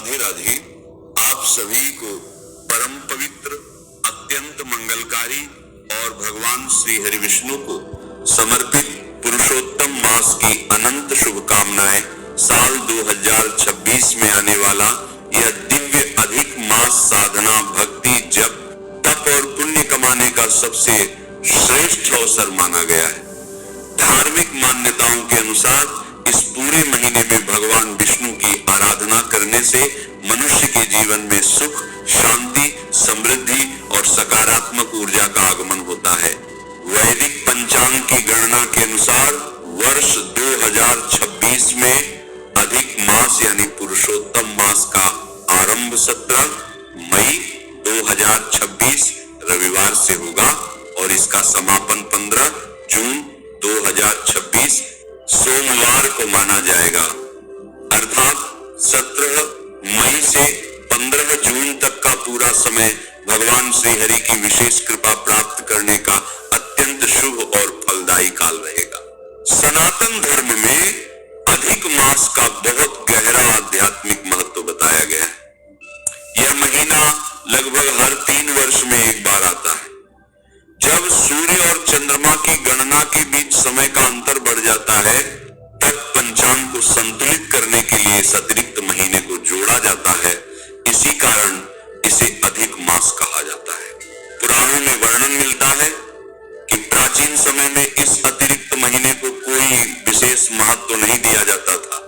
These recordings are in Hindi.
राधे राधे। आप सभी को परम पवित्र, अत्यंत मंगलकारी और भगवान श्री हरि विष्णु को समर्पित पुरुषोत्तम मास की अनंत शुभकामनाएं। साल 2026 में आने वाला यह दिव्य अधिक मास साधना, भक्ति, जप, तप और पुण्य कमाने का सबसे श्रेष्ठ अवसर माना गया है। धार्मिक मान्यताओं के अनुसार इस पूरे महीने में भगवान विष्णु की आराधना करने से मनुष्य के जीवन में सुख, शांति, समृद्धि और सकारात्मक ऊर्जा का आगमन होता है। वैदिक पंचांग की गणना के अनुसार वर्ष 2026 में अधिक मास यानी पुरुषोत्तम मास का आरंभ 17 मई 2026 रविवार से होगा और इसका समापन 15 जून 2026 सोमवार को माना जाएगा। अर्थात 17 मई से 15 जून तक का पूरा समय भगवान श्री हरि की विशेष कृपा प्राप्त करने का अत्यंत शुभ और फलदायी काल रहेगा। सनातन धर्म में अधिक मास का बहुत गहरा आध्यात्मिक महत्व बताया गया है। यह महीना लगभग हर 3 वर्ष में एक बार आता है। जब सूर्य और चंद्रमा की गणना के बीच समय का अंतर बढ़ जाता है, तब पंचांग को संतुलित करने के लिए इस अतिरिक्त महीने को जोड़ा जाता है। इसी कारण इसे अधिक मास कहा जाता है। पुराणों में वर्णन मिलता है कि प्राचीन समय में इस अतिरिक्त महीने को कोई विशेष महत्व नहीं दिया जाता था।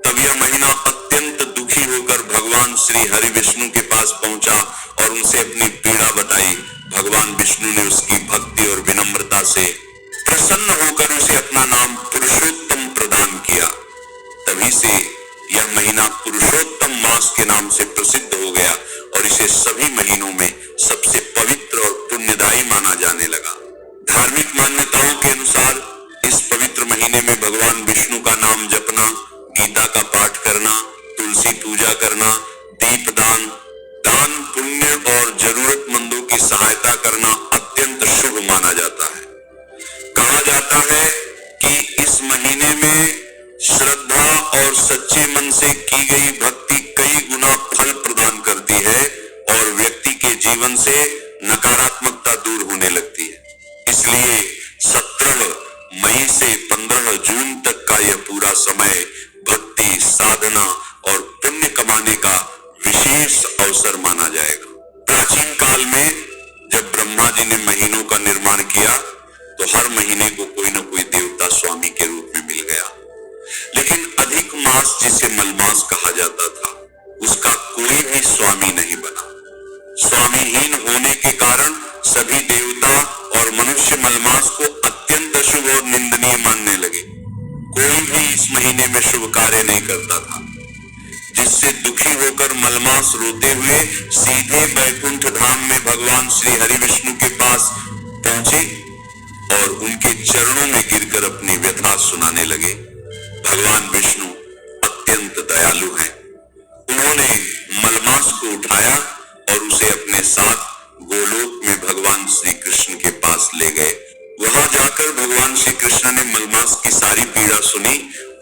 तब यह महीना अत्यंत दुखी होकर भगवान श्री हरि विष्णु के पास पहुंचा और उनसे अपनी पीड़ा बताई। भगवान विष्णु ने उसकी भक्ति और विनम्रता से प्रसन्न होकर उसे अपना नाम पुरुषोत्तम प्रदान किया। तभी से यह महीना पुरुषोत्तम मास के नाम से प्रसिद्ध हो गया और इसे सभी महीनों में सबसे पवित्र और पुण्यदायी माना जाने लगा। धार्मिक मान्यताओं के अनुसार इस पवित्र महीने में भगवान विष्णु का नाम जपना, गीता का पाठ करना, तुलसी पूजा करना, दीपदान, दान पुण्य और जरूरतमंदों की सहायता करना अत्यंत शुभ माना जाता है। कहा जाता है कि इस महीने में श्रद्धा और सच्चे मन से की गई भक्ति कई गुना फल प्रदान करती है और व्यक्ति के जीवन से नकारात्मकता दूर होने लगती है। इसलिए 17 मई से 15 जून तक का यह पूरा समय भक्ति, साधना और पुण्य कमाने का विशेष अवसर माना जाएगा। प्राचीन काल में जब ब्रह्मा जी ने महीनों का निर्माण किया तो हर महीने को कोई न कोई देवता स्वामी के रूप में मिल गया। लेकिन अधिक मास जिसे मलमास कहा जाता था, उसका कोई भी स्वामी नहीं बना। स्वामीहीन होने के कारण सभी देवता और मनुष्य मलमास को अत्यंत अशुभ और निंदनीय मानने लगे। कोई भी इस महीने में शुभ कार्य नहीं करता था, जिससे दुखी होकर मलमास रोते हुए सीधे बैकुंठ धाम में भगवान श्री हरि विष्णु के पास पहुंचे और उनके चरणों में गिरकर अपनी व्यथा सुनाने लगे। भगवान विष्णु अत्यंत दयालु हैं। उन्होंने मलमास को उठाया और उसे अपने साथ गोलोक में भगवान श्री कृष्ण के पास ले गए। वहां जाकर भगवान श्री कृष्ण ने मलमास की सारी पीड़ा सुनी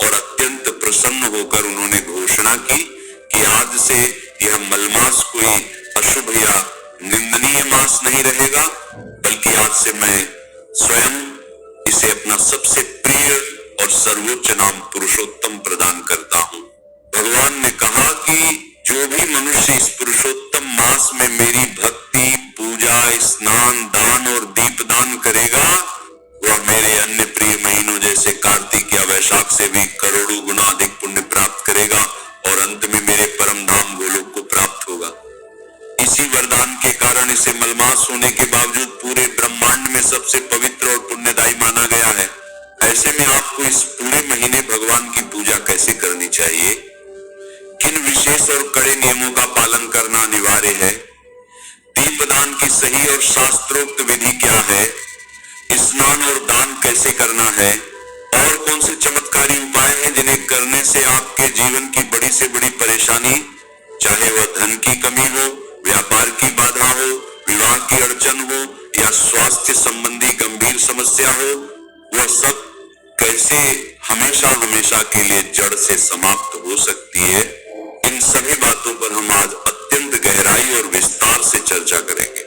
और अत्यंत प्रसन्न होकर उन्होंने घोषणा की कि आज से यह मलमास कोई अशुभ या निंदनीय मास नहीं रहेगा, बल्कि आज से मैं स्वयं इसे अपना सबसे प्रिय और सर्वोच्च नाम पुरुषोत्तम प्रदान करता हूं। भगवान ने कहा कि जो भी मनुष्य इस पुरुषोत्तम मास में मेरी भक्ति, पूजा, स्नान, दान और दीपदान करेगा, वह मेरे अन्य प्रिय महीनों जैसे कार्तिक या वैशाख से भी करोड़ों गुना अधिक पुण्य प्राप्त करेगा और अंत में मेरे परम धाम गोलोक को प्राप्त होगा। इसी वरदान के कारण इसे मलमास होने के बावजूद पूरे ब्रह्मांड में सबसे पवित्र और पुण्यदायी माना गया है। ऐसे में आपको इस पूरे महीने भगवान की पूजा कैसे करनी चाहिए? किन विशेष और कड़े नियमों का पालन करना अनिवार्य है? दीपदान की सही और शास्त्रोक्त विधि क्या है? स्नान और दान कैसे करना है? और कौन से चमत्कारी उपाय हैं जिन्हें करने से आपके जीवन की बड़ी से बड़ी परेशानी, चाहे वह धन की कमी हो, व्यापार की बाधा हो, विवाह की अड़चन हो या स्वास्थ्य संबंधी गंभीर समस्या हो, वह सब कैसे हमेशा हमेशा के लिए जड़ से समाप्त हो सकती है? इन सभी बातों पर हम आज अत्यंत गहराई और विस्तार से चर्चा करेंगे।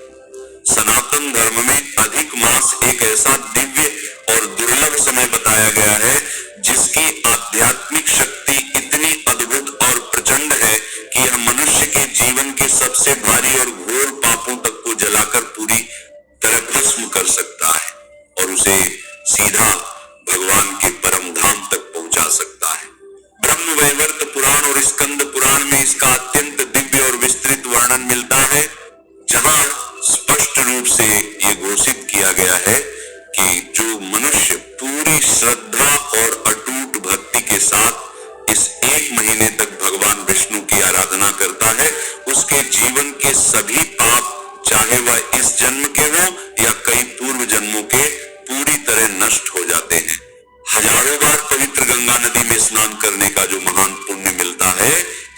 सनातन धर्म में अधिक मास एक ऐसा दिव्य और दुर्लभ समय बताया गया है जिसकी आध्यात्मिक शक्ति इतनी अद्भुत और प्रचंड है कि यह मनुष्य के जीवन के सबसे भारी और घोर पापों तक को जलाकर पूरी तरह भस्म कर सकता है और उसे सीधा भगवान के परम धाम तक पहुंचा सकता है। ब्रह्म वैवर्त पुराण और स्कंद पुराण में इसका अत्यंत दिव्य और विस्तृत वर्णन मिलता है, जहां स्पष्ट रूप से ये घोषित किया गया है कि जो मनुष्य पूरी श्रद्धा और अटूट भक्ति के साथ इस एक महीने तक भगवान विष्णु की आराधना करता है, उसके जीवन के सभी पाप, चाहे वह इस जन्म के हो या कई पूर्व जन्मों के, पूरी तरह नष्ट हो जाते हैं। हजारों बार पवित्र गंगा नदी में स्नान करने का जो महान पुण्य मिलता है,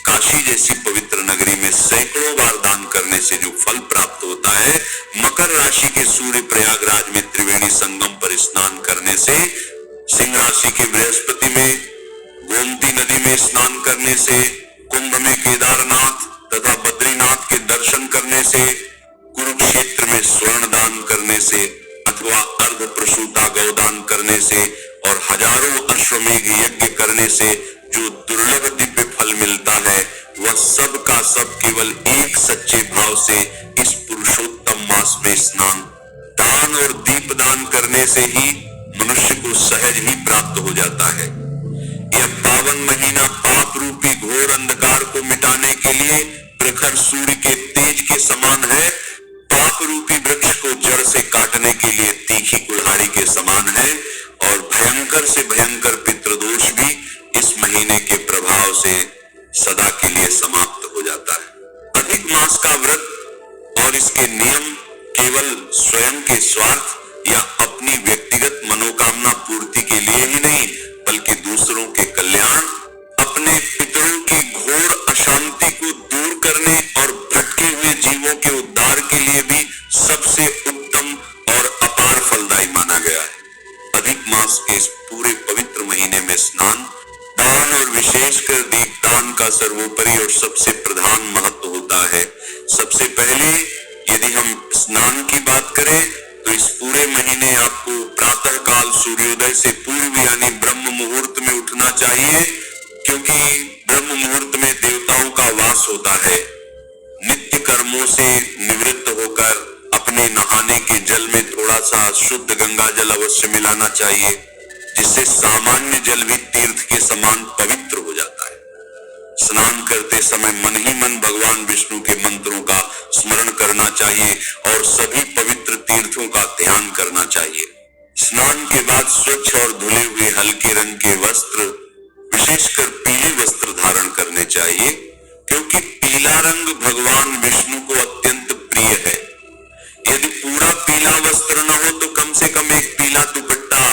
काशी जैसी पवित्र नगरी में सैकड़ों बार दान करने से जो फल प्राप्त होता है, मकर राशि के सूर्य प्रयागराज में त्रिवेणी संगम पर स्नान करने से, सिंह राशि के बृहस्पति में गोमती नदी में स्नान करने से, कुंभ में केदारनाथ तथा बद्रीनाथ के दर्शन करने से, कुरुक्षेत्र में स्वर्ण दान करने से अथवा अर्ध प्रसूता गौदान करने से और हजारों अश्वमेघ यज्ञ करने से जो दुर्लभ दिव्य फल मिलता है, वह सब का सब केवल एक सच्चे भाव से इस पुरुषोत्तम मास में स्नान, दान और दीप दान करने से ही मनुष्य को सहज ही प्राप्त हो जाता है। यह पावन महीना पाप रूपी घोर अंधकार को मिटाने के लिए प्रखर सूर्य के तेज के समान है, पाप रूपी वृक्ष को जड़ से काटने के लिए तीखी कुल्हाड़ी के समान है और भयंकर से भयंकर पितृदोष भी इस महीने के प्रभाव से सदा के लिए समाप्त हो जाता है। अधिक मास का व्रत और इसके नियम केवल स्वयं के स्वार्थ या अपनी व्यक्तिगत मनोकामना पूर्ति के लिए ही नहीं, बल्कि दूसरों के कल्याण, अपने पितरों की घोर अशांति को दूर करने और भटके हुए जीवों के उद्धार के लिए भी सबसे उत्तम और अपार फलदायी माना गया है। अधिक मास के इस पूरे पवित्र महीने में स्नान, दान और विशेषकर दीपदान का सर्वोपरि और सबसे प्रधान महत्व होता है। सबसे पहले यदि हम स्नान की बात करें तो इस पूरे महीने आपको प्रातः काल सूर्योदय से पूर्व यानी ब्रह्म मुहूर्त में उठना चाहिए, क्योंकि ब्रह्म मुहूर्त में देवताओं का वास होता है। नित्य कर्मों से निवृत्त होकर अपने नहाने के जल में थोड़ा सा शुद्ध गंगा जल अवश्य मिलाना चाहिए, जिससे सामान्य जल भी तीर्थ के समान पवित्र हो जाता है। स्नान करते समय मन ही मन भगवान विष्णु के मंत्रों का स्मरण करना चाहिए और सभी पवित्र तीर्थों का ध्यान करना चाहिए। स्नान के बाद स्वच्छ और धुले हुए हल्के रंग के वस्त्र, विशेषकर पीले वस्त्र धारण करने चाहिए, क्योंकि पीला रंग भगवान विष्णु को अत्यंत प्रिय है। यदि पूरा पीला वस्त्र न हो तो कम से कम एक पीला दुपट्टा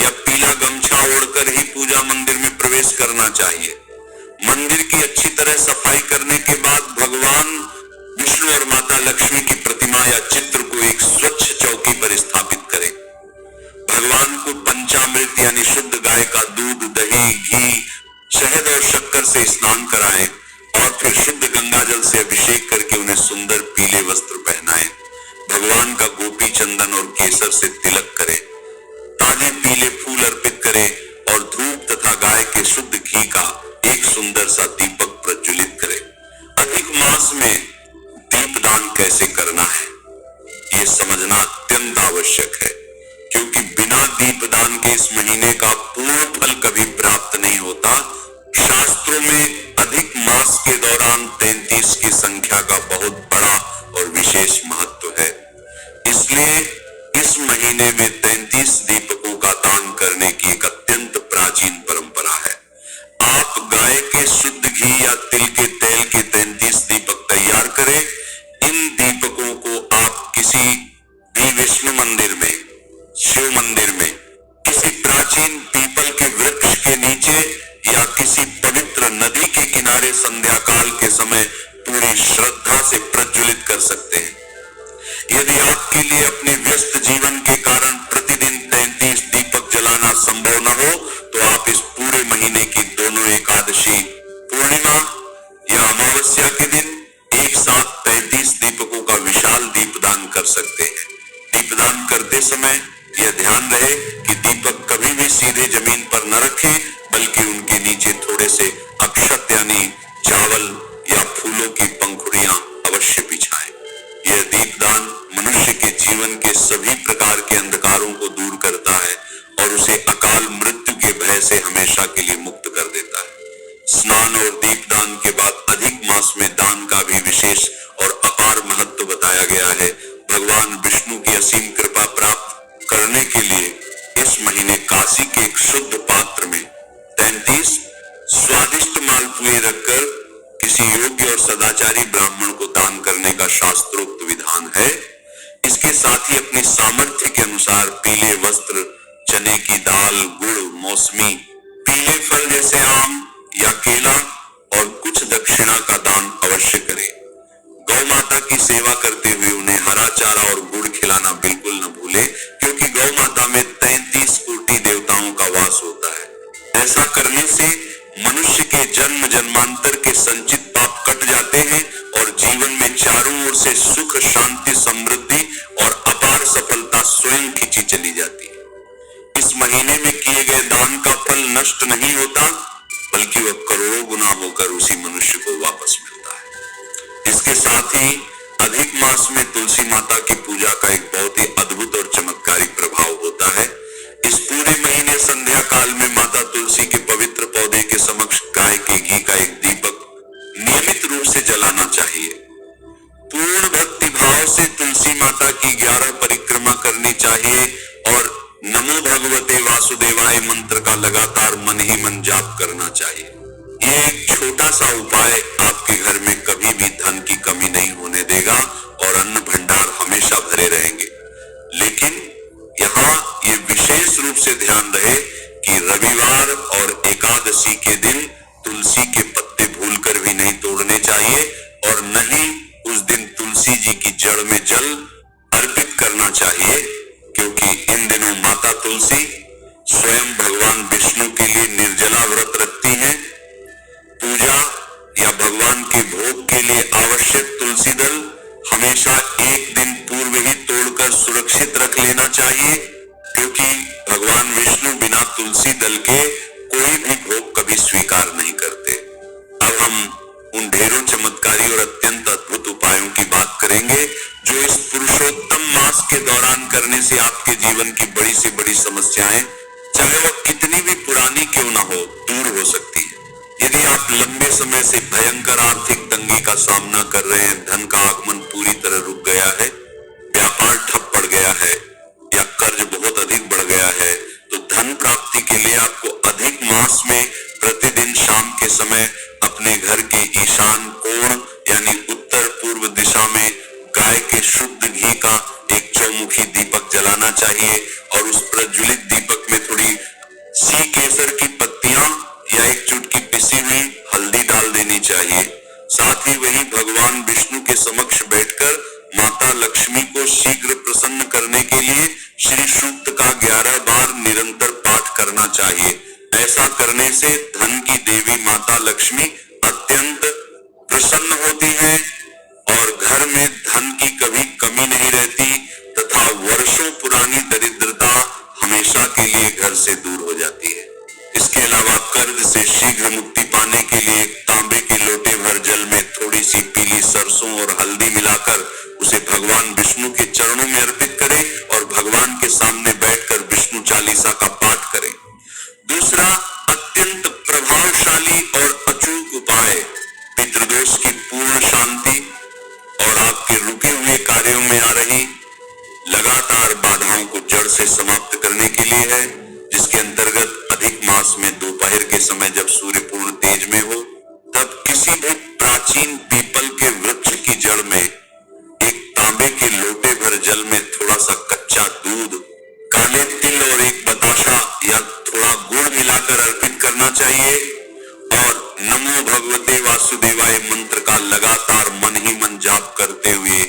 या पीला गमछा ओढ़कर ही पूजा मंदिर में प्रवेश करना चाहिए। मंदिर की अच्छी तरह सफाई करने के बाद भगवान विष्णु और माता लक्ष्मी की प्रतिमा या चित्र को एक स्वच्छ चौकी पर स्थापित करें। भगवान को पंचामृत यानी शुद्ध गाय का दूध, दही, घी, शहद और शक्कर से स्नान कराएं और फिर शुद्ध गंगा जल से अभिषेक करके उन्हें सुंदर पीले वस्त्र पहनाएं। भगवान का गोपी चंदन और केसर से तिलक करें, ताजे पीले फूल अर्पित करें और धूप तथा गाय के शुद्ध घी का एक सुंदर सा दीपक प्रज्वलित करें। अधिक मास में दीपदान कैसे करना है, ये समझना अत्यंत आवश्यक है, क्योंकि बिना दीपदान के इस महीने का पूर्ण फल कभी प्राप्त नहीं होता। शास्त्रों में अधिक मास के दौरान 33 की संख्या का बहुत बड़ा और विशेष महत्व है। इसलिए इस महीने में 33 दीपकों का दान करने की एक अत्यंत प्राचीन परंपरा है। आप गाय के शुद्ध घी या तिल के तेल के 33 दीपक तैयार करें। इन दीपकों को आप किसी भी विष्णु मंदिर में, शिव मंदिर में, किसी प्राचीन पीपल के वृक्ष के नीचे या किसी पवित्र नदी के किनारे संध्या काल के समय पूरी श्रद्धा से प्रज्वलित कर सकते हैं। यदि आपके लिए अपने व्यस्त जीवन के कारण प्रतिदिन 33 दीपक जलाना संभव न हो, तो आप इस पूरे महीने की दोनों एकादशी, पूर्णिमा या अमावस्या के दिन दान करते समय यह ध्यान रहे कि दीपक कभी भी सीधे जमीन पर न रखें, बल्कि उनके नीचे थोड़े से अक्षत यानी चावल या फूलों की पंखुड़ियां अवश्य बिछाएं। यह दीपदान मनुष्य के जीवन के सभी प्रकार के अंधकारों को दूर करता है और उसे अकाल मृत्यु के भय से हमेशा के लिए मुक्त कर देता है। स्नान और दीपदान के बाद अधिक मास में दान का भी विशेष और अपार महत्व बताया गया है। भगवान विष्णु की असीम कृपा प्राप्त करने के लिए इस महीने काशी के एक शुद्ध पात्र में 33 स्वादिष्ट मालपुए रखकर किसी योग्य और सदाचारी ब्राह्मण को दान करने का शास्त्रोक्त विधान है। इसके साथ ही अपनी सामर्थ्य के अनुसार पीले वस्त्र, चने की दाल, गुड़, मौसमी, पीले फल जैसे आम या केला और कुछ दक्षिणा का दान अवश्य करें। गौ माता की सेवा करते हुए उन्हें हरा चारा और गुड़ खिलाना बिल्कुल न भूले, क्योंकि गौ माता में 33 कोटि देवताओं का वास होता है। ऐसा करने से मनुष्य के जन्म जन्मांतर के संचित पाप कट जाते हैं और जीवन में चारों ओर से सुख, शांति, समृद्धि और अपार सफलता स्वयं खींची चली जाती है। इस महीने में किए गए दान का फल नष्ट नहीं होता, बल्कि वह करोड़ों गुना होकर उसी मनुष्य को वापस मिलता है। इसके साथ ही अधिक मास में तुलसी माता की पूजा का एक बहुत ही अद्भुत और चमत्कारिक प्रभाव होता है। इस पूरे महीने संध्या काल में माता तुलसी के पवित्र पौधे के समक्ष गाय के घी का एक दीपक नियमित रूप से जलाना चाहिए। पूर्ण भक्ति भाव से तुलसी माता की 11 परिक्रमा करनी चाहिए और नमो भगवते वासुदेवाय मंत्र का लगातार मन ही मन जाप करना चाहिए। यह एक छोटा सा उपाय आपके घर में कभी भी धन की कमी नहीं होने देगा और अन्न भंडार हमेशा भरे रहेंगे। लेकिन यहाँ ये विशेष रूप से ध्यान रहे कि रविवार और एकादशी के दिन तुलसी के पत्ते भूलकर भी नहीं तोड़ने चाहिए और न ही उस दिन तुलसी जी की जड़ में जल अर्पित करना चाहिए, क्योंकि इन दिनों माता तुलसी स्वयं भगवान विष्णु के लिए निर्जला व्रत रखती हैं। पूजा या भगवान के भोग के लिए आवश्यक तुलसी दल हमेशा एक दिन पूर्व ही तोड़कर सुरक्षित रख लेना चाहिए, क्योंकि भगवान विष्णु बिना तुलसी दल के कोई भी भोग कभी स्वीकार नहीं करते। अब हम उन ढेरों चमत्कारी और अत्यंत अद्भुत उपायों की बात करेंगे जो इस पुरुषोत्तम मास के दौरान करने से आपके जीवन की बड़ी से बड़ी समस्याएं, चाहे वह कितनी भी पुरानी क्यों ना हो, दूर हो सकती है। यदि आप लंबे समय से भयंकर आर्थिक तंगी का सामना कर रहे हैं, धन का आगमन पूरी तरह रुक गया है, व्यापार ठप पड़ गया है या कर्ज बहुत अधिक बढ़ गया है, तो धन प्राप्ति के लिए आपको अधिक मास में प्रतिदिन शाम के समय अपने घर के ईशान कोण यानी उत्तर पूर्व दिशा में गाय के शुद्ध घी का एक चौमुखी दीपक जलाना चाहिए और उस प्रज्वलित दीपक में थोड़ी सी केसर की पत्तियां या एक चुटकी पिसी हुई हल्दी डाल देनी चाहिए। साथ ही वही भगवान विष्णु के समक्ष बैठकर माता लक्ष्मी को शीघ्र प्रसन्न करने के लिए श्री सूक्त का 11 बार निरंतर पाठ करना चाहिए। ऐसा करने से धन की देवी माता लक्ष्मी अत्यंत प्रसन्न होती है और घर में धन की कभी कमी नहीं रहती तथा वर्षों पुरानी दरिद्रता हमेशा के लिए घर से दूर हो जाती है। इसके अलावा कर्ज से शीघ्र मुक्ति पाने के लिए एक तांबे के लोटे भर जल में थोड़ी सी पीली सरसों और हल्दी मिलाकर उसे भगवान विष्णु के चरणों में अर्पित करें और भगवान के सामने बैठकर विष्णु चालीसा का पाठ करें। दूसरा अत्यंत प्रभावशाली और अचूक उपाय पितृदोष की पूर्ण शांति और आपके रुके हुए कार्यों में आ रही लगातार बाधाओं को जड़ से समाप्त करने के लिए है, जिसके अंतर्गत अधिक मास में दोपहर के समय जब सूर्य पूर्ण तेज में हो, तब किसी भी प्राचीन पीपल के वृक्ष की जड़ में एक तांबे के लोटे भर जल में थोड़ा सा कच्चा दूध, काले तिल और एक बताशा या थोड़ा गुड़ मिलाकर अर्पित करना चाहिए और नमो भगवते वासुदेवाय मंत्र का लगातार मन ही मन जाप करते हुए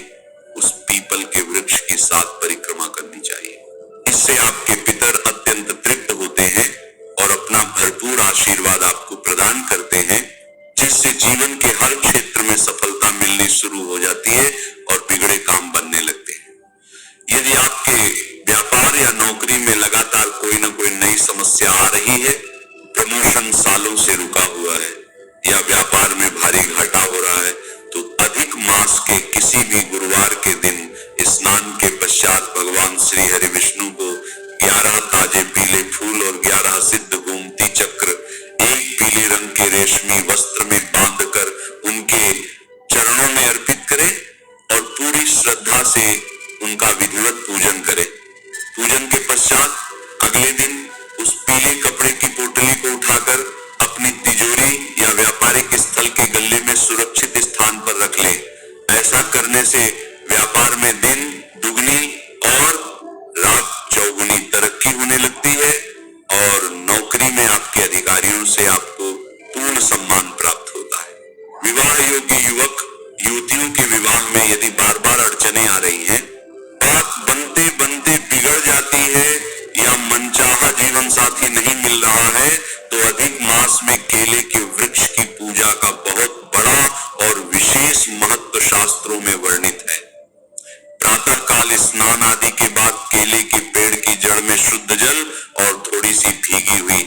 उस पीपल के वृक्ष की 7 परिक्रमा करनी चाहिए। इससे आपके पितर अत्यंत तृप्त होते हैं और अपना भरपूर आशीर्वाद आपको प्रदान करते हैं, जिससे जीवन के हर क्षेत्र में सफलता मिलनी शुरू हो जाती है और बिगड़े काम बनने लगते हैं। यदि आपके से उनका विधिवत पूजन करें। पूजन के पश्चात अगले दिन उस पीले कपड़े की पोटली को उठाकर अपनी तिजोरी या व्यापारिक स्थल के गल्ले में सुरक्षित स्थान पर रख ले। ऐसा करने से व्यापार में दिन दुगनी और रात चौगुनी तरक्की होने लगती है और नौकरी में आपके अधिकारियों से आपको पूर्ण सम्मान प्राप्त होता है। विवाह योग्य युवक युवतियों के विवाह में यदि बार बार अड़चने आ रही हैं, बात बनते बनते बिगड़ जाती है या मनचाहा जीवन साथी नहीं मिल रहा है, तो अधिक मास में केले के वृक्ष की पूजा का बहुत बड़ा और विशेष महत्व शास्त्रों में वर्णित है। प्रातः काल स्नान आदि के बाद केले के पेड़ की जड़ में शुद्ध जल और थोड़ी सी भीगी हुई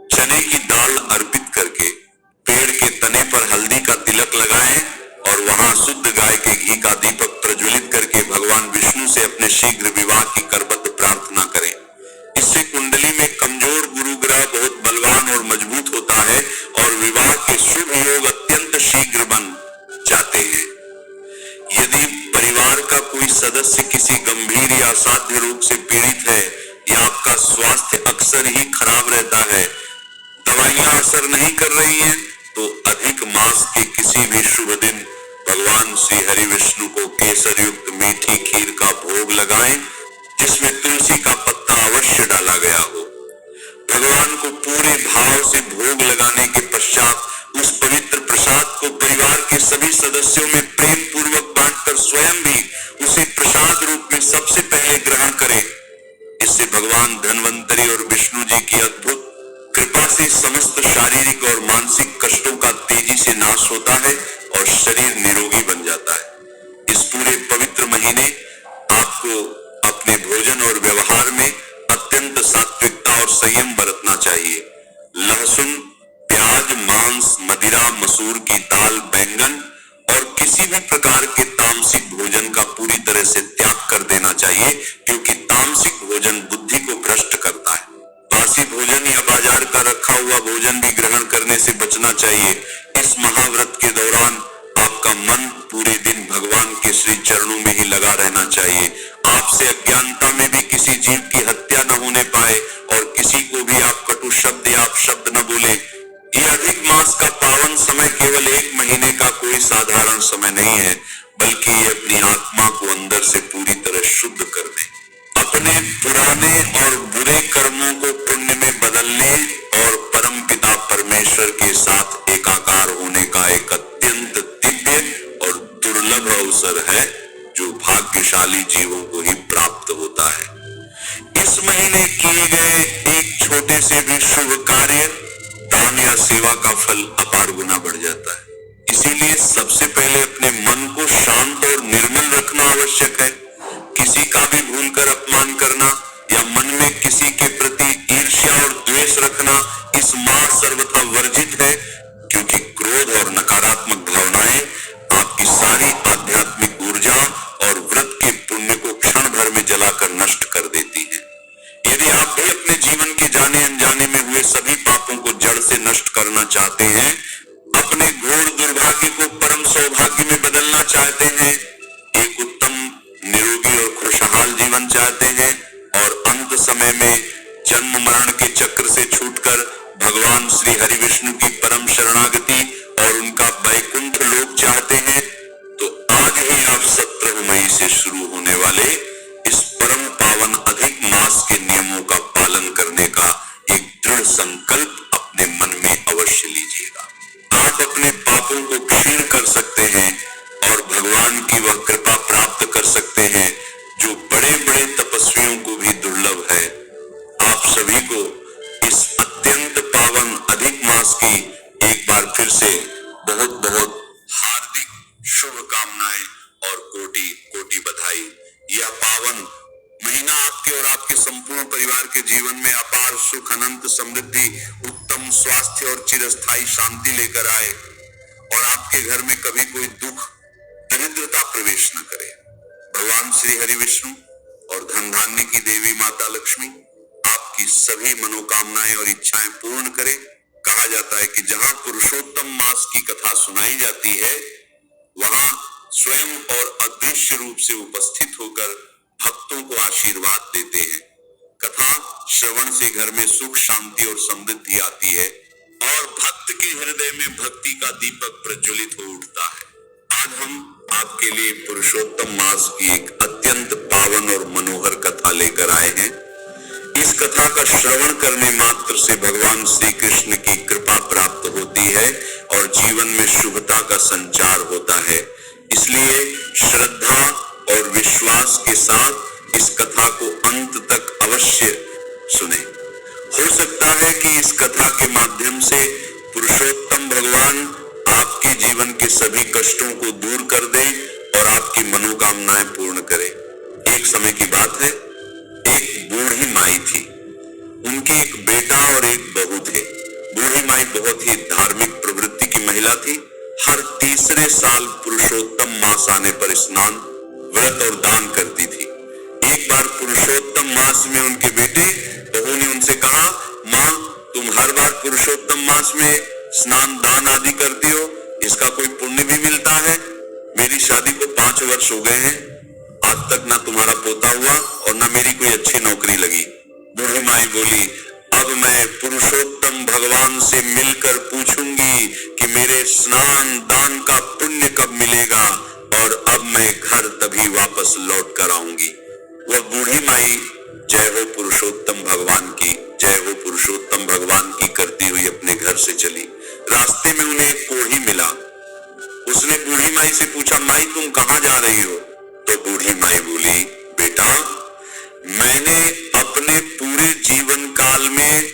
चने की दाल अर्पित करके पेड़ के तने पर हल्दी का तिलक लगाएं और वहां शुद्ध गाय के घी का दीपक प्रज्वलित करके भगवान विष्णु से अपने शीघ्र विवाह की करबद्ध प्रार्थना करें। इससे कुंडली में कमजोर गुरु ग्रह बहुत बलवान और मजबूत होता है और विवाह के शुभ योग अत्यंत शीघ्र बन जाते हैं। यदि परिवार का कोई सदस्य किसी गंभीर या असाध्य रोग से पीड़ित है या आपका स्वास्थ्य अक्सर ही खराब रहता है, दवाइयां असर नहीं कर रही हैं, तो अधिक मास के किसी भी शुभ दिन भगवान श्री हरि विष्णु को केसर युक्त मीठी खीर का भोग लगाएं, जिसमें तुलसी का पत्ता अवश्य डाला गया हो। भगवान को पूरे भाव से भोग लगाने के पश्चात उस पवित्र प्रसाद को परिवार के सभी सदस्यों में प्रेम पूर्वक बांटकर स्वयं भी उसे प्रसाद रूप में सबसे पहले ग्रहण करें। इससे भगवान धन्वंतरी और विष्णु जी की अद्भुत कृपा से समस्त शारीरिक और मानसिक कष्टों का तेजी से नाश होता है और शरीर निरोगी बन जाता है। इस पूरे पवित्र महीने आपको अपने भोजन और व्यवहार में अत्यंत सात्विकता और संयम बरतना चाहिए। लहसुन, प्याज, मांस, मदिरा, मसूर की दाल, बैंगन और किसी भी प्रकार के तामसिक भोजन का पूरी तरह से त्याग कर देना चाहिए, क्योंकि तामसिक भोजन बुद्धि को भ्रष्ट करता है। बासी भोजन या बाजार का रखा हुआ भोजन भी ग्रहण करने से बचना चाहिए। इस महाव्रत के दौरान आपका मन पूरे दिन भगवान के श्री चरणों में ही लगा रहना चाहिए। आपसे अज्ञानता में भी किसी जीव की हत्या न होने पाए और किसी को भी आप कटु शब्द या अपशब्द न बोले। ये अधिक मास का पावन समय केवल एक महीने का कोई साधारण समय नहीं है, बल्कि ये अपनी आत्मा को अंदर से पूरी तरह शुद्ध कर दे, अपने पुराने और बुरे कर्मों को पुण्य में बदलने और परमपिता परमेश्वर के साथ एकाकार होने का एक अत्यंत दिव्य और दुर्लभ अवसर है, जो भाग्यशाली जीवों को ही प्राप्त होता है। इस महीने किए गए एक छोटे से भी शुभ कार्य, दान या सेवा का फल अपार गुना बढ़ जाता है। इसीलिए सबसे पहले अपने मन को शांत और निर्मल रखना आवश्यक है। किसी का भी भूलकर अपमान करना या मन में किसी के प्रति ईर्ष्या और द्वेष रखना इस माह सर्वथा वर्जित है, क्योंकि क्रोध और नकारात्मक भावनाएं आपकी सारी आध्यात्मिक ऊर्जा और व्रत के पुण्य को क्षण भर में जलाकर नष्ट कर देती हैं। यदि आप भी अपने जीवन के जाने अनजाने में हुए सभी पापों को जड़ से नष्ट करना चाहते हैं, अपने घोर दुर्भाग्य को परम सौभाग्य में बदलना चाहते हैं, एक उत्तम निरोगी और खुशहाल जीवन चाहते हैं और अंत समय में जन्म मरण के चक्र से छूटकर भगवान श्री हरि विष्णु की परम शरणागति और उनका वैकुंठ लोक चाहते हैं, तो आज ही आप 17 मई से शुरू होने वाले इस परम पावन अधिक मास के नियमों का पालन करने का एक दृढ़ संकल्प अपने मन में अवश्य लीजिएगा। आप अपने पापों को क्षीण कर सकते हैं और भगवान की वह कृपा प्राप्त कर सकते हैं, जो बड़े बड़े तपस्वियों को भी दुर्लभ है। आप सभी को इस अत्यंत पावन अधिक मास की एक बार फिर से बहुत बहुत हार्दिक शुभकामनाएं और कोटि कोटि बधाई। यह पावन महीना आपके और आपके संपूर्ण परिवार के जीवन में अपार सुख, अनंत समृद्धि, उत्तम स्वास्थ्य और चिरस्थायी शांति लेकर आए और आपके घर में कभी कोई दुख, दरिद्रता प्रवेश न करे। भगवान श्री हरि विष्णु और धन धान्य की देवी माता लक्ष्मी आपकी सभी मनोकामनाएं और इच्छाएं पूर्ण करे। कहा जाता है कि जहां पुरुषोत्तम मास की कथा सुनाई जाती है, वहां स्वयं और अदृश्य रूप से उपस्थित होकर भक्तों को आशीर्वाद देते हैं। कथा श्रवण से घर में सुख, शांति और समृद्धि आती है और भक्त के हृदय में भक्ति का दीपक प्रज्वलित हो उठता है। आज हम आपके लिए पुरुषोत्तम मास की एक अत्यंत पावन और मनोहर कथा लेकर आए हैं। इस कथा का श्रवण करने मात्र से भगवान श्री कृष्ण की कृपा प्राप्त होती है और जीवन में शुभता का संचार होता है। इसलिए श्रद्धा और विश्वास के साथ इस कथा को अंत तक अवश्य सुने। हो सकता है कि इस कथा के माध्यम से पुरुषोत्तम भगवान आपके जीवन के सभी कष्टों को दूर कर दे और आपकी मनोकामनाएं पूर्ण करे। एक समय की बात है, एक बूढ़ी माई थी। उनके एक बेटा और एक बहू थे। बूढ़ी माई बहुत ही धार्मिक प्रवृत्ति की महिला थी। हर तीसरे साल पुरुषोत्तम मास आने पर स्नान, व्रत और दान करती थी। एक बार पुरुषोत्तम मास में उनके बेटे बहू ने उनसे कहा, माँ, तुम हर बार पुरुषोत्तम मास में स्नान, दान आदि करती हो, इसका कोई पुण्य भी मिलता है? मेरी शादी को 5 वर्ष हो गए हैं, आज तक ना तुम्हारा पोता हुआ और ना मेरी कोई अच्छी नौकरी लगी। बूढ़ी माई बोली, अब मैं पुरुषोत्तम भगवान से मिलकर पूछूंगी कि मेरे स्नान दान का पुण्य कब मिलेगा और अब मैं घर तभी वापस लौट कर आऊंगी। वह बूढ़ी माई जय हो पुरुषोत्तम भगवान की, जय हो पुरुषोत्तम भगवान की करती हुई अपने घर से चली। रास्ते में उन्हें एक कोढ़ी मिला। उसने बूढ़ी माई से पूछा, माई तुम कहाँ जा रही हो? तो बूढ़ी माई बोली, बेटा, मैंने अपने पूरे जीवन काल में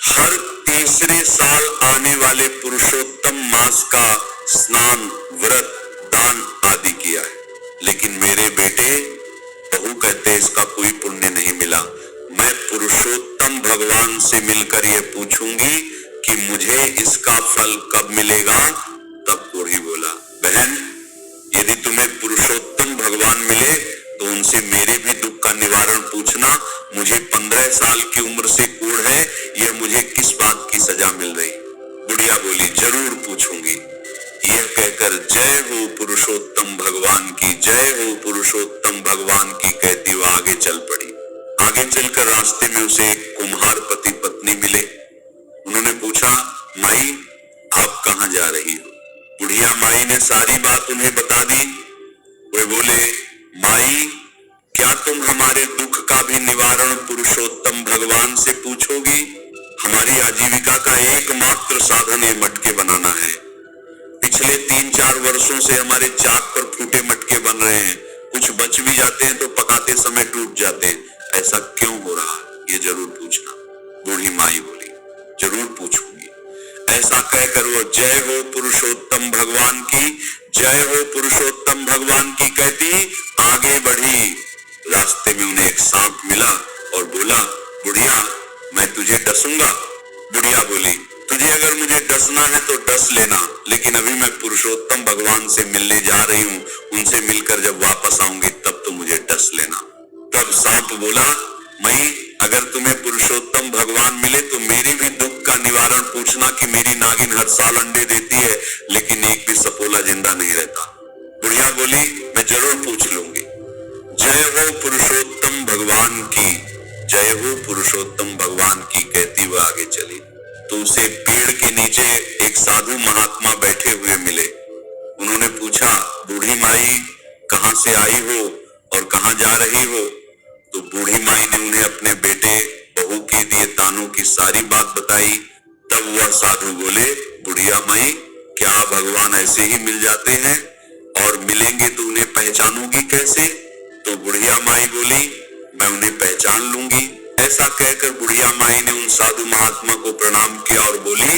हर तीसरे साल आने वाले पुरुषोत्तम मास का स्नान, व्रत, दान आदि किया है, लेकिन मेरे बेटे बहू कहते इसका कोई पुण्य नहीं मिला। मैं पुरुषोत्तम भगवान से मिलकर यह पूछूंगी कि मुझे इसका फल कब मिलेगा। तब कोढ़ी बोला, बहन, यदि तुम्हें पुरुषोत्तम भगवान मिले तो उनसे मेरे भी दुख का निवारण पूछना। मुझे 15 साल की उम्र से कोढ़ है, यह मुझे किस बात की सजा मिल रही? बुढ़िया बोली, जरूर पूछूंगी। यह कहकर जय हो पुरुषोत्तम भगवान की, जय हो पुरुषोत्तम भगवान की कहती वो आगे चल पड़ी। आगे चलकर रास्ते में उसे एक कुम्हार पति पत्नी मिले। उन्होंने पूछा, माई आप कहाँ जा रही हो? बुढ़िया माई ने सारी बात उन्हें बता दी। वे बोले, माई, क्या तुम हमारे दुख का भी निवारण पुरुषोत्तम भगवान से पूछोगी? हमारी आजीविका का एकमात्र साधन ये मटके बनाना है। पिछले 3-4 वर्षों से हमारे चाक पर फूटे मटके बन रहे हैं। कुछ बच भी जाते हैं तो पकाते समय टूट जाते हैं। ऐसा क्यों हो रहा है, ये जरूर पूछना। बूढ़ी माई बोली, जरूर पूछूंगी। ऐसा कहकर वो जय हो पुरुषोत्तम भगवान की, जय हो पुरुषोत्तम भगवान की कहती आगे बढ़ी। रास्ते में उन्हें एक सांप मिला और बोला, बुढ़िया, मैं तुझे डसूंगा। बुढ़िया बोली, तुझे अगर मुझे डसना है तो डस लेना, लेकिन अभी मैं पुरुषोत्तम भगवान से मिलने जा रही हूँ। उनसे मिलकर जब वापस आऊंगी तब तो मुझे डस लेना। तब सांप बोला, मई, अगर तुम्हें पुरुषोत्तम भगवान मिले तो मेरी भी दुख का निवारण पूछना कि मेरी नागिन हर साल अंडे देती है, लेकिन एक भी सपोला जिंदा नहीं रहता। बुढ़िया बोली, मैं जरूर पूछ लूंगी। जय हो पुरुषोत्तम भगवान की, जय हो पुरुषोत्तम भगवान की कहती वह आगे चली। तो उसे पेड़ के नीचे एक साधु महात्मा बैठे हुए मिले। उन्होंने पूछा, बूढ़ी माई कहाँ से आई हो और कहाँ जा रही हो? तो बूढ़ी माई ने उन्हें अपने बेटे बहू के दिए तानों की सारी बात बताई। तब वह साधु बोले, बुढ़िया माई, क्या भगवान ऐसे ही मिल जाते हैं और मिलेंगे तो उन्हें पहचानोगी कैसे? तो बुढ़िया माई बोली, मैं उन्हें पहचान लूंगी। ऐसा कहकर बुढ़िया माई ने उन साधु महात्मा को प्रणाम किया और बोली,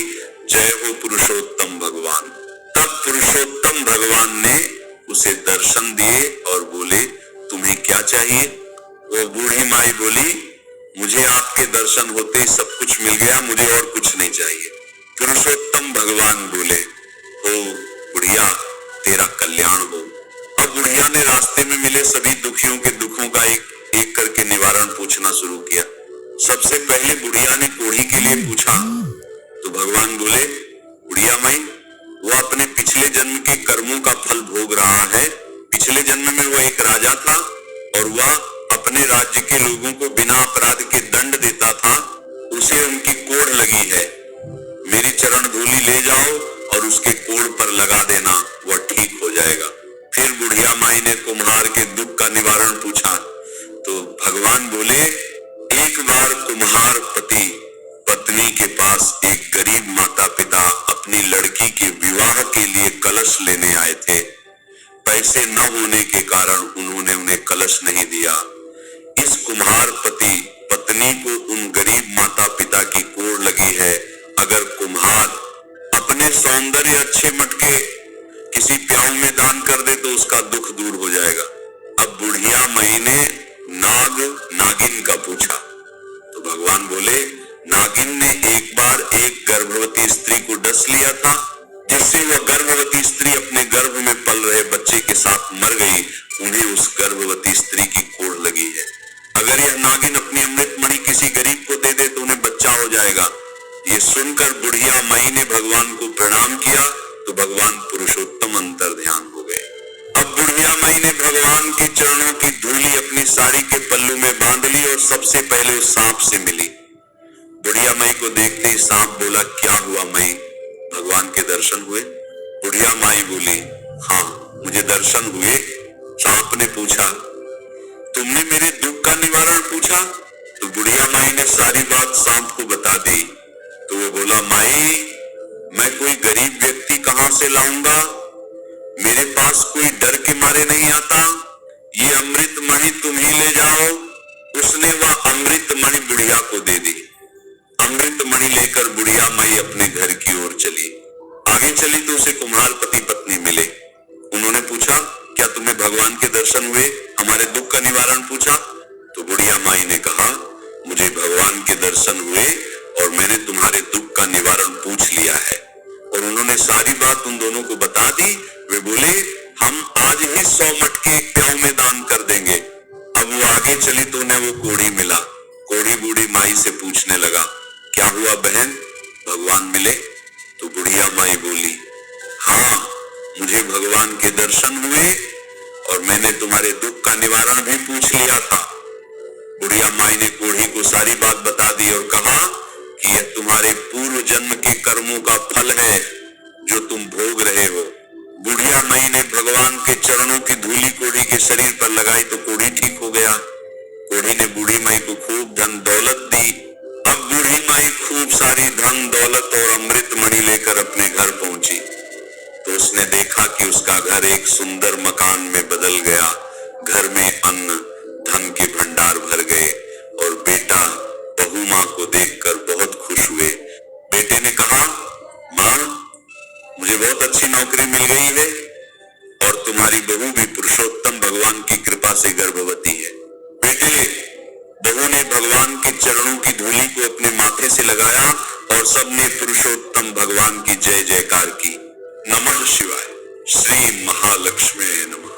जय हो पुरुषोत्तम भगवान। तब पुरुषोत्तम भगवान ने उसे दर्शन दिए और बोले, तुम्हें क्या चाहिए? वो बूढ़ी माई बोली, मुझे आपके दर्शन होते ही सब कुछ मिल गया, मुझे और कुछ नहीं चाहिए। पुरुषोत्तम भगवान बोले, हो बुढ़िया, तेरा कल्याण हो। अब बुढ़िया ने रास्ते में मिले सभी दुखियों के दुखों का एक एक करके निवारण पूछना शुरू किया। सबसे पहले बुढ़िया ने कोढ़ी के लिए पूछा तो भगवान बोले, बुढ़िया माई, वह अपने पिछले जन्म के कर्मों का फल भोग रहा है। पिछले जन्म में वह एक राजा था और वह अपने राज्य के लोगों को बिना अपराध के दंड देता था। उसे उनकी कोढ़ लगी है। मेरी चरण धूलि ले जाओ और उसके कोढ़ पर लगा देना, वह ठीक हो जाएगा। फिर बुढ़िया माई ने कुम्हार के दुख का निवारण पूछा तो भगवान बोले, एक बार कुम्हार पति पत्नी के पास एक गरीब माता पिता अपनी लड़की के विवाह के लिए कलश लेने आए थे। पैसे न होने के कारण उन्होंने उन्हें कलश नहीं दिया। इस कुम्हार पति पत्नी को उन गरीब माता पिता की कोढ़ लगी है। अगर कुम्हार अपने सौंदर्य अच्छे मटके किसी प्याऊ में दान कर दे तो उसका दुख दूर हो जाएगा। अब बुढ़िया माई ने नाग नागिन का पूछा तो भगवान बोले, नागिन ने एक बार एक गर्भवती स्त्री को डस लिया था, जिससे वह गर्भवती स्त्री अपने गर्भ में पल रहे बच्चे के साथ मर गई। उन्हें उस गर्भवती स्त्री की कोढ़ लगी है। अगर यह नागिन अपनी अमृत मणि किसी गरीब को दे दे तो उन्हें बच्चा हो जाएगा। ये सुनकर बुढ़िया माई ने भगवान को प्रणाम किया तो भगवान पुरुषोत्तम अंतर ध्यान हो गए। अब बुढ़िया माई ने भगवान के चरणों की धूलि अपनी साड़ी के पल्लू में बांध ली और सबसे पहले उस सांप से मिली। बुढ़िया माई को देखते ही सांप बोला, क्या हुआ माई, भगवान के दर्शन हुए? बुढ़िया माई बोली, हाँ मुझे दर्शन हुए। सांप ने पूछा, तुमने मेरे दुख का निवारण पूछा? तो बुढ़िया माई ने सारी बात सांप को बता दी। तो वो बोला, माई मैं कोई गरीब व्यक्ति कहां से लाऊंगा? मेरे पास कोई डर के मारे नहीं आता। ये अमृत मणि तुम ही ले जाओ। उसने वह अमृत मणि बुढ़िया को दे दी। अमृत मणि लेकर बुढ़िया माई अपने घर की ओर चली। आगे चली तो उसे कुम्हार पति पत्नी मिले। उन्होंने पूछा, क्या तुम्हें भगवान के दर्शन हुए? हमारे दुख का निवारण पूछा? तो बुढ़िया माई ने कहा, मुझे भगवान के दर्शन हुए और मैंने तुम्हारे दुख का निवारण पूछ लिया है। और उन्होंने सारी बात उन दोनों को बता दी। वे बोले, हम आज ही 100 मटके एक प्याऊ में दान कर देंगे। अब वो आगे चली तो उन्हें वो कोढ़ी मिला। कोढ़ी बूढ़ी माई से पूछने लगा, क्या हुआ बहन, भगवान मिले? तो बुढ़िया माई बोली, हाँ मुझे भगवान के दर्शन हुए और मैंने तुम्हारे दुख का निवारण भी पूछ लिया था। बुढ़िया माई ने कोढ़ी को सारी बात बता दी और कहा कि यह तुम्हारे पूर्व जन्म के कर्मों का फल है जो तुम भोग रहे हो। बुढ़िया माई ने भगवान के चरणों की धूलि कोढ़ी के शरीर पर लगाई तो कोढ़ी ठीक हो गया। कोढ़ी ने बूढ़ी माई को खूब धन दौलत दी। अब बूढ़ी माई खूब सारी धन दौलत और अमृत मणि लेकर अपने घर पहुंची तो उसने देखा कि उसका घर एक सुंदर मकान में बदल गया। घर में अन्न धन के भंडार भर गए और बेटा बहू माँ को देखकर बहुत खुश हुए। बेटे ने कहा, माँ मुझे बहुत अच्छी नौकरी मिल गई है और तुम्हारी बहू भी पुरुषोत्तम भगवान की कृपा से गर्भवती है। बेटे, बहू ने भगवान के चरणों की धूलि को अपने माथे से लगाया और सबने पुरुषोत्तम भगवान की जय जयकार की। नमः शिवाय। श्री महालक्ष्मी नमः।